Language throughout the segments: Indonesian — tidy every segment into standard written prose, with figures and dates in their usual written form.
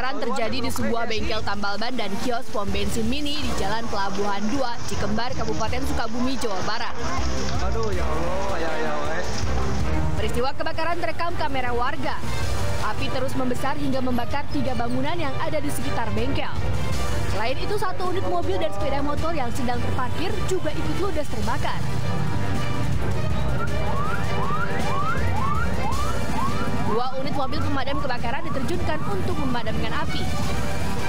Kebakaran terjadi di sebuah bengkel tambal ban dan kios pom bensin mini di Jalan Pelabuhan 2, Cikembar, Kabupaten Sukabumi, Jawa Barat. Aduh, ya Allah, ya. Peristiwa kebakaran terekam kamera warga. Api terus membesar hingga membakar 3 bangunan yang ada di sekitar bengkel. Selain itu, 1 unit mobil dan sepeda motor yang sedang terparkir juga ikut ludes terbakar. Dua unit mobil pemadam kebakaran diterjunkan untuk memadamkan api.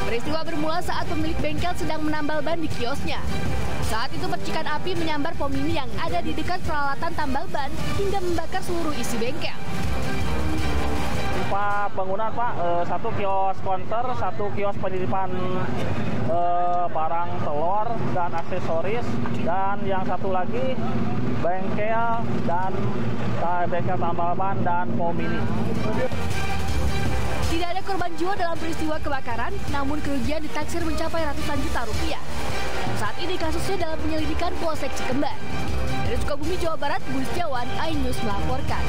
Peristiwa bermula saat pemilik bengkel sedang menambal ban di kiosnya. Saat itu percikan api menyambar pom mini yang ada di dekat peralatan tambal ban hingga membakar seluruh isi bengkel. 4 bangunan, Pak. 1 kios konter, 1 kios penitipan barang telur dan aksesoris, dan yang satu lagi bengkel dan bengkel tambal ban dan pom mini. Tidak ada korban jiwa dalam peristiwa kebakaran, namun kerugian ditaksir mencapai ratusan juta rupiah. Dan saat ini kasusnya dalam penyelidikan Polsek Cikembar. Dari Sukabumi, Jawa Barat, Budi Setiawan, iNews melaporkan.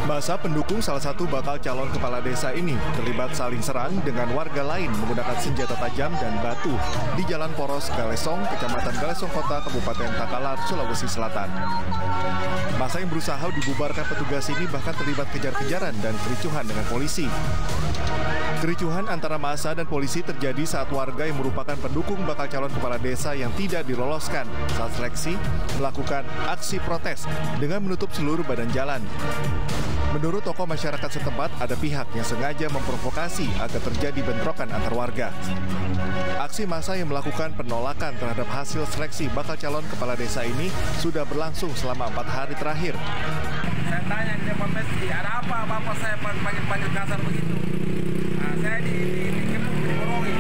Masa pendukung salah satu bakal calon kepala desa ini terlibat saling serang dengan warga lain menggunakan senjata tajam dan batu di Jalan Poros Galesong, Kecamatan Galesong Kota, Kabupaten Takalar, Sulawesi Selatan. Masa yang berusaha dibubarkan petugas ini bahkan terlibat kejar-kejaran dan kericuhan dengan polisi. Kericuhan antara massa dan polisi terjadi saat warga yang merupakan pendukung bakal calon kepala desa yang tidak diloloskan saat seleksi melakukan aksi protes dengan menutup seluruh badan jalan. Menurut tokoh masyarakat setempat, ada pihak yang sengaja memprovokasi agar terjadi bentrokan antar warga. Aksi massa yang melakukan penolakan terhadap hasil seleksi bakal calon kepala desa ini sudah berlangsung selama 4 hari terakhir. Saya tanya dia pemesi, ada apa bapak saya panggil kasar begitu? Nah, saya diborongi.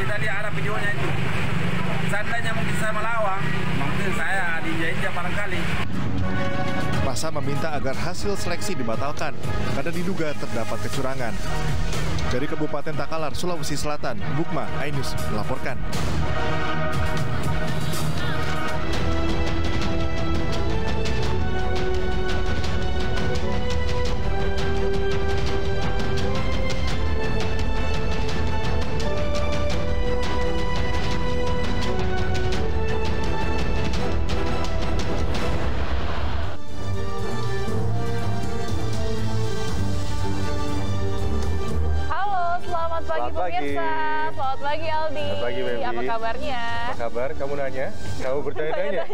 Kita lihat ada videonya itu. Seandainya mungkin saya melawan, mungkin saya diinjak barangkali. Massa meminta agar hasil seleksi dibatalkan karena diduga terdapat kecurangan. Dari Kabupaten Takalar, Sulawesi Selatan, Bukma, iNews melaporkan. Selamat pagi pemirsa, selamat pagi Aldi. Selamat pagi Baby. Apa kabarnya? Apa kabar? Kamu nanya? Kamu bertanya-tanya?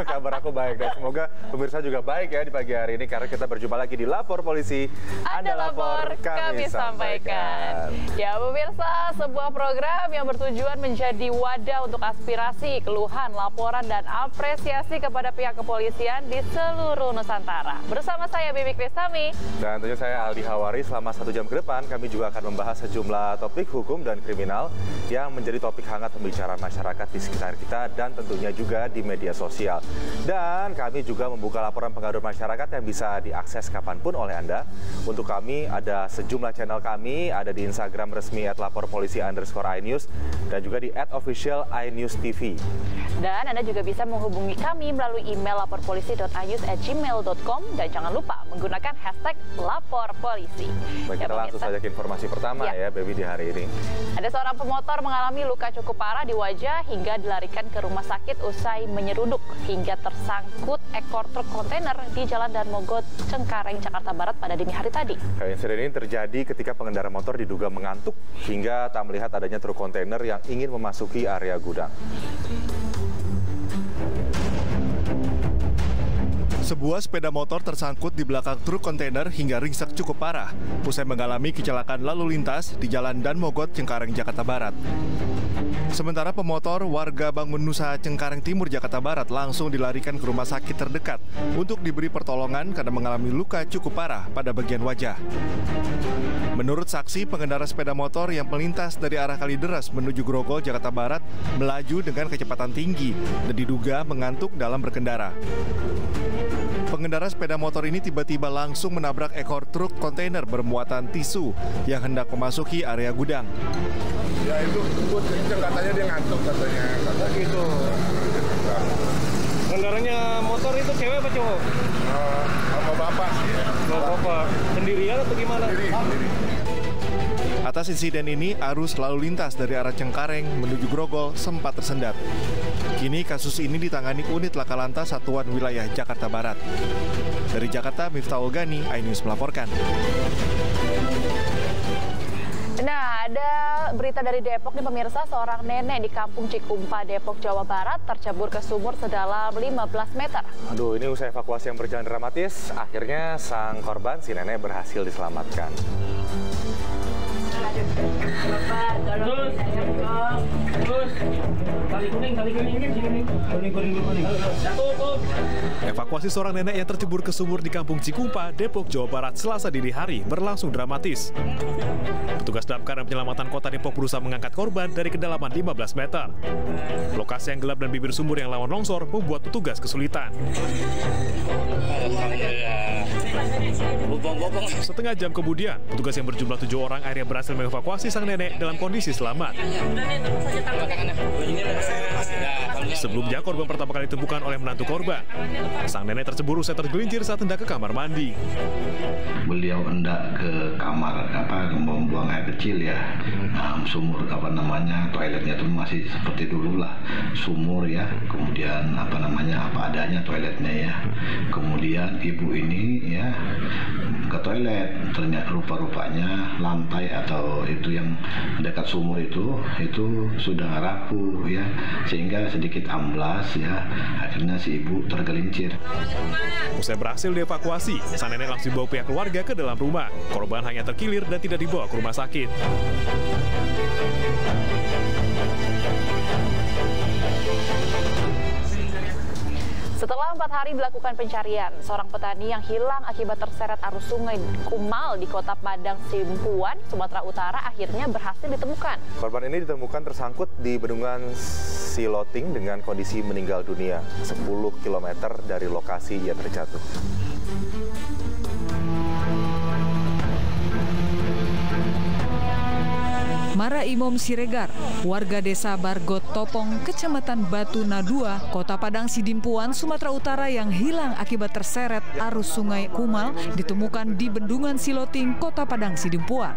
Kabar aku baik dan semoga pemirsa juga baik ya di pagi hari ini karena kita berjumpa lagi di Lapor Polisi. Anda lapor, kami sampaikan. Ya pemirsa, sebuah program yang bertujuan menjadi wadah untuk aspirasi, keluhan, laporan, dan apresiasi kepada pihak kepolisian di seluruh Nusantara. Bersama saya Bibi Kristami. Dan tentunya saya Aldi Hawari. Selama 1 jam ke depan kami juga akan membahas sejumlah topik hukum dan kriminal yang menjadi topik hangat pembicaraan masyarakat di sekitar kita dan tentunya juga di media sosial. Dan kami juga membuka laporan pengaduan masyarakat yang bisa diakses kapanpun oleh Anda. Untuk kami ada sejumlah channel kami, ada di Instagram resmi @laporpolisi_inews dan juga di @official_inews_tv. Dan Anda juga bisa menghubungi kami melalui email laporpolisi.inews@gmail.com dan jangan lupa menggunakan hashtag #laporpolisi. Baik, kita langsung saja ke informasi pertama ya Baby di hari ini. Ada seorang pemotor mengalami luka cukup parah di wajah hingga dilarikan ke rumah sakit usai menyeruduk hingga tersangkut ekor truk kontainer di Jalan Dan Mogot, Cengkareng, Jakarta Barat pada dini hari tadi. Insiden ini terjadi ketika pengendara motor diduga mengantuk hingga tak melihat adanya truk kontainer yang ingin memasuki area gudang. Sebuah sepeda motor tersangkut di belakang truk kontainer hingga ringsek cukup parah usai mengalami kecelakaan lalu lintas di Jalan Dan Mogot, Cengkareng, Jakarta Barat. Sementara pemotor warga Bangun Nusa, Cengkareng Timur, Jakarta Barat langsung dilarikan ke rumah sakit terdekat untuk diberi pertolongan karena mengalami luka cukup parah pada bagian wajah. Menurut saksi, pengendara sepeda motor yang melintas dari arah Kalideres menuju Grogol, Jakarta Barat melaju dengan kecepatan tinggi dan diduga mengantuk dalam berkendara. Pengendara sepeda motor ini tiba-tiba langsung menabrak ekor truk kontainer bermuatan tisu yang hendak memasuki area gudang. Ya itu katanya dia ngantuk katanya. Kata gitu. Kendaraannya motor itu cewek apa cowok? Sama bapak sih ya. Bapak sendirian atau gimana? Sendiri. Atas insiden ini, arus lalu lintas dari arah Cengkareng menuju Grogol sempat tersendat. Kini kasus ini ditangani unit Laka Lantas Satuan Wilayah Jakarta Barat. Dari Jakarta, Miftahul Gani, iNews melaporkan. Nah, ada berita dari Depok nih pemirsa, seorang nenek di Kampung Cikumpa, Depok, Jawa Barat tercebur ke sumur sedalam 15 meter. Aduh, ini usai evakuasi yang berjalan dramatis, akhirnya sang korban, si nenek, berhasil diselamatkan. Evakuasi seorang nenek yang tercebur ke sumur di Kampung Cikumpa, Depok, Jawa Barat Selasa dini hari berlangsung dramatis. Petugas damkar dan penyelamatan kota Depok berusaha mengangkat korban dari kedalaman 15 meter. Lokasi yang gelap dan bibir sumur yang rawan longsor membuat petugas kesulitan. Setengah jam kemudian, petugas yang berjumlah 7 orang akhirnya berhasil mengevakuasi sang nenek dalam kondisi selamat. Sebelumnya, korban pertama kali ditemukan oleh menantu korban. Sang nenek tercebur usai tergelincir saat hendak ke kamar mandi. Beliau hendak ke kamar, membuang air kecil ya, sumur toiletnya itu masih seperti dulu lah, sumur ya, kemudian apa adanya toiletnya ya, kemudian ibu ini ya ke toilet, ternyata rupa-rupanya lantai atau itu yang dekat sumur itu sudah rapuh ya, sehingga sedikit amblas ya, akhirnya si ibu tergelincir. Usai berhasil dievakuasi, sang nenek langsung dibawa pihak keluarga ke dalam rumah. Korban hanya terkilir dan tidak dibawa ke rumah sakit. Setelah 4 hari dilakukan pencarian, seorang petani yang hilang akibat terseret arus sungai Kumal di Kota Padang Simpuan, Sumatera Utara akhirnya berhasil ditemukan. Korban ini ditemukan tersangkut di bendungan Siloting dengan kondisi meninggal dunia 10 km dari lokasi ia terjatuh. Mara Imom Siregar, warga desa Bargot Topong, Kecamatan Batu Nadua, Kota Padang Sidimpuan, Sumatera Utara yang hilang akibat terseret arus sungai Kumal ditemukan di Bendungan Siloting, Kota Padang Sidimpuan.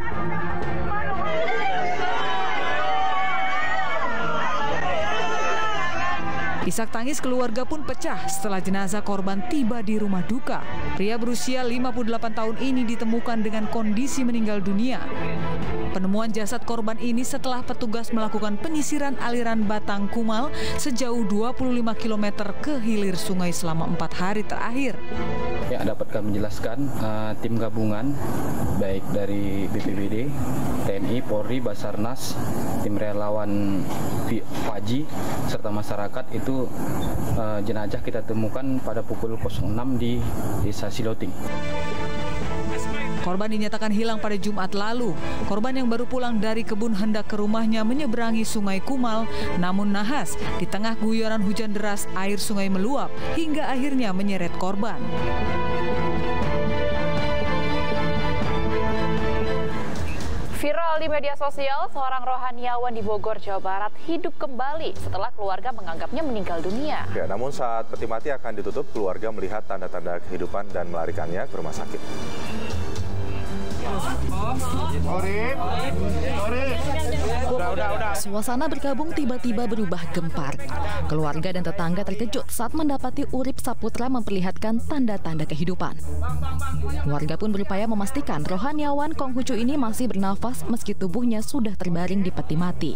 Isak tangis keluarga pun pecah setelah jenazah korban tiba di rumah duka. Pria berusia 58 tahun ini ditemukan dengan kondisi meninggal dunia. Penemuan jasad korban ini setelah petugas melakukan penyisiran aliran Batang Kumal sejauh 25 km ke hilir sungai selama 4 hari terakhir. Ya, dapat kami jelaskan, tim gabungan baik dari BPBD, TNI, Polri, Basarnas, tim relawan Paji, serta masyarakat itu jenazah kita temukan pada pukul 06 di Desa Siloting. Korban dinyatakan hilang pada Jumat lalu. Korban yang baru pulang dari kebun hendak ke rumahnya menyeberangi Sungai Kumal, namun nahas di tengah guyuran hujan deras air sungai meluap hingga akhirnya menyeret korban. Viral di media sosial, seorang rohaniawan di Bogor, Jawa Barat hidup kembali setelah keluarga menganggapnya meninggal dunia. Ya, namun saat peti mati akan ditutup, keluarga melihat tanda-tanda kehidupan dan melarikannya ke rumah sakit. Suasana berkabung tiba-tiba berubah gempar. Keluarga dan tetangga terkejut saat mendapati Urip Saputra memperlihatkan tanda-tanda kehidupan. Warga pun berupaya memastikan rohaniawan Konghucu ini masih bernafas meski tubuhnya sudah terbaring di peti mati.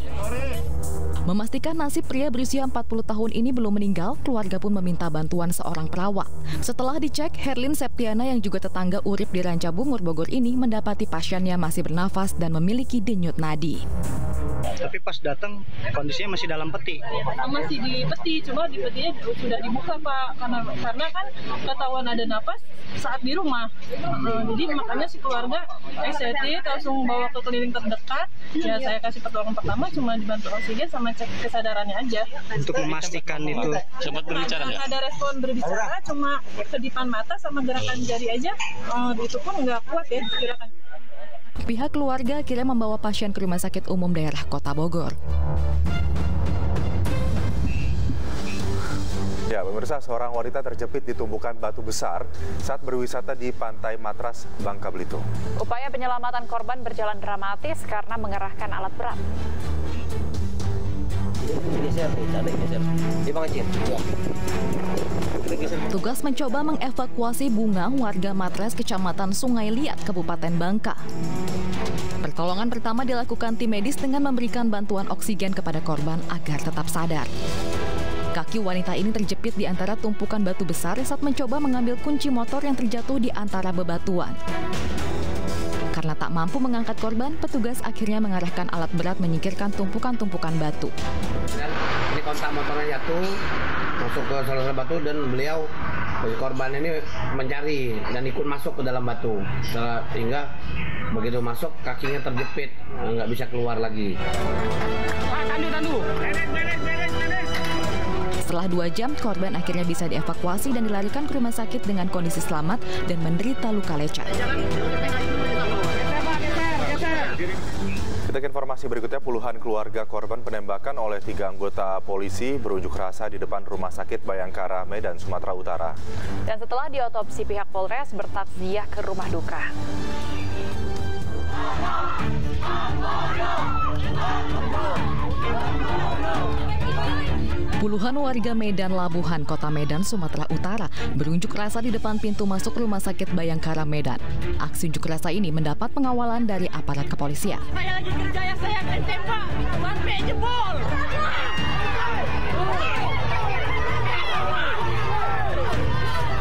Memastikan nasib pria berusia 40 tahun ini belum meninggal, keluarga pun meminta bantuan seorang perawat. Setelah dicek, Herlin Septiana yang juga tetangga Urip di Rancabungur, Bogor ini mendapati pasiennya masih bernafas dan memiliki denyut nadi. Tapi pas datang kondisinya masih dalam peti. Masih di peti, cuma di petinya sudah dibuka Pak, karena kan ketahuan ada napas saat di rumah. Jadi makanya si keluarga anxiety langsung bawa ke klinik terdekat. Ya saya kasih pertolongan pertama cuma dibantu oksigen sama cek kesadarannya aja. Untuk memastikan itu sempat berbicara nggak? Ada respon berbicara, cuma kedipan mata sama gerakan jari aja. Itu pun nggak kuat ya gerakan. Pihak keluarga akhirnya membawa pasien ke Rumah Sakit Umum Daerah Kota Bogor. Pemirsa, seorang wanita terjepit di tumpukan batu besar saat berwisata di Pantai Matras, Bangka Belitung. Upaya penyelamatan korban berjalan dramatis karena mengerahkan alat berat. Tugas mencoba mengevakuasi Bunga, warga Matras, Kecamatan Sungai Liat, Kabupaten Bangka. Pertolongan pertama dilakukan tim medis dengan memberikan bantuan oksigen kepada korban agar tetap sadar. Kaki wanita ini terjepit di antara tumpukan batu besar saat mencoba mengambil kunci motor yang terjatuh di antara bebatuan. Karena tak mampu mengangkat korban, petugas akhirnya mengarahkan alat berat menyingkirkan tumpukan-tumpukan batu. Ini kontak motornya jatuh, masuk ke salah satu batu dan beliau, korban ini mencari dan ikut masuk ke dalam batu. Sehingga begitu masuk kakinya terjepit, nggak bisa keluar lagi. Setelah 2 jam, korban akhirnya bisa dievakuasi dan dilarikan ke rumah sakit dengan kondisi selamat dan menderita luka lecet. Kita ke informasi berikutnya, puluhan keluarga korban penembakan oleh 3 anggota polisi berunjuk rasa di depan Rumah Sakit Bayangkara, Medan, Sumatera Utara. Dan setelah diotopsi, pihak Polres bertakziah ke rumah duka. Puluhan warga Medan Labuhan, Kota Medan, Sumatera Utara berunjuk rasa di depan pintu masuk Rumah Sakit Bayangkara, Medan. Aksi unjuk rasa ini mendapat pengawalan dari aparat kepolisian. Saya lagi kerja, ya saya akan tembak sampai jebol.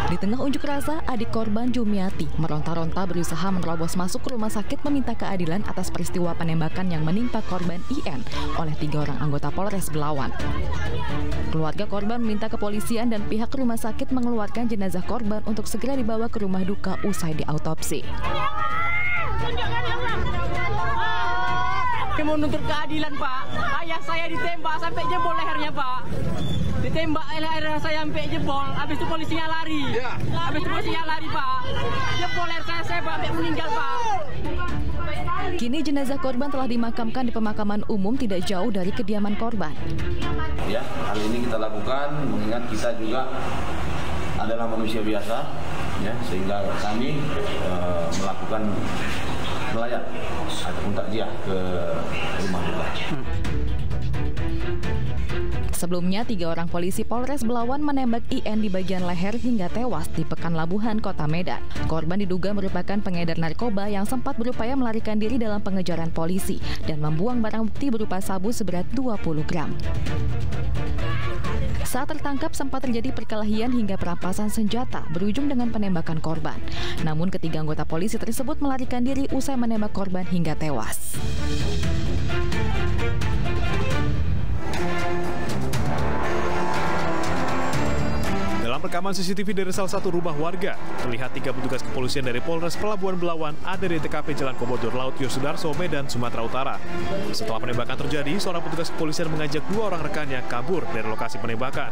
Di tengah unjuk rasa, adik korban Jumiati meronta-ronta berusaha menerobos masuk ke rumah sakit meminta keadilan atas peristiwa penembakan yang menimpa korban IN oleh 3 orang anggota Polres Belawan. Keluarga korban meminta kepolisian dan pihak rumah sakit mengeluarkan jenazah korban untuk segera dibawa ke rumah duka usai diautopsi. Saya mau nuntut keadilan, Pak. Ayah saya ditembak sampai jebol lehernya, Pak. Ditembak leher saya sampai jebol, habis itu polisinya lari. Habis itu polisinya lari, Pak. Jebol leher saya sampai meninggal, Pak. Kini jenazah korban telah dimakamkan di pemakaman umum tidak jauh dari kediaman korban. Ya, hal ini kita lakukan mengingat kita juga adalah manusia biasa, ya, sehingga kami melakukan melayat ataupun takziah ke rumah duka. Sebelumnya, 3 orang polisi Polres Belawan menembak IN di bagian leher hingga tewas di Pekan Labuhan, Kota Medan. Korban diduga merupakan pengedar narkoba yang sempat berupaya melarikan diri dalam pengejaran polisi dan membuang barang bukti berupa sabu seberat 20 gram. Saat tertangkap sempat terjadi perkelahian hingga perampasan senjata berujung dengan penembakan korban. Namun ketiga anggota polisi tersebut melarikan diri usai menembak korban hingga tewas. Dalam rekaman CCTV dari salah satu rumah warga, terlihat 3 petugas kepolisian dari Polres Pelabuhan Belawan ada di TKP Jalan Komodo Laut Yosudarso, Medan, Sumatera Utara. Setelah penembakan terjadi, seorang petugas kepolisian mengajak 2 orang rekannya kabur dari lokasi penembakan.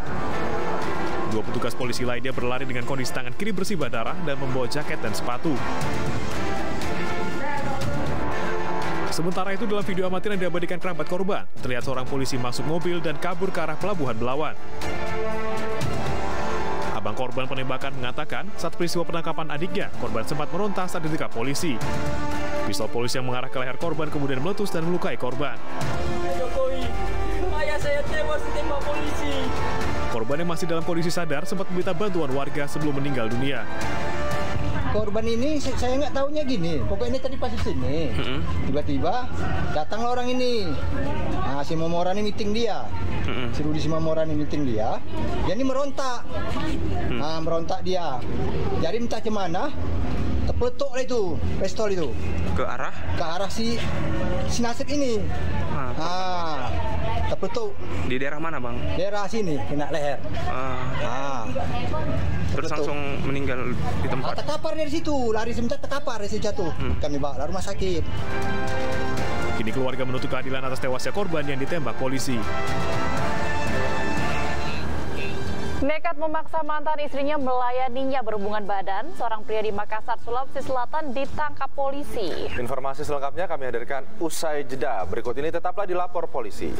2 petugas polisi lainnya berlari dengan kondisi tangan kiri bersibah darah dan membawa jaket dan sepatu. Sementara itu, dalam video amatir yang diabadikan kerabat korban, terlihat seorang polisi masuk mobil dan kabur ke arah Pelabuhan Belawan. Abang korban penembakan mengatakan saat peristiwa penangkapan adiknya, korban sempat meronta saat didekat polisi. Pistol polisi yang mengarah ke leher korban kemudian meletus dan melukai korban. Jokowi, ayah saya tewas ditembak polisi. Korban yang masih dalam kondisi sadar sempat meminta bantuan warga sebelum meninggal dunia. Korban ini saya nggak tahunya gini, pokoknya tadi pas di sini, tiba-tiba datanglah orang ini, nah si Momorani meeting dia, si Rudi si Momorani meeting dia, ini merontak, nah merontak dia, jadi entah kemana, terpeletuk lah itu, pistol itu, ke arah si Nasib ini, nah terpeletuk. Di daerah mana, Bang? Daerah sini, kena leher. Terus langsung meninggal di tempat. Terkapar dari situ, lari sebentar terkapar dari situ jatuh. Kami bawa ke rumah sakit. Kini keluarga menuntut keadilan atas tewasnya korban yang ditembak polisi. Nekat memaksa mantan istrinya melayaninya berhubungan badan, seorang pria di Makassar, Sulawesi Selatan ditangkap polisi. Informasi selengkapnya kami hadirkan usai jeda. Berikut ini tetaplah di Lapor Polisi.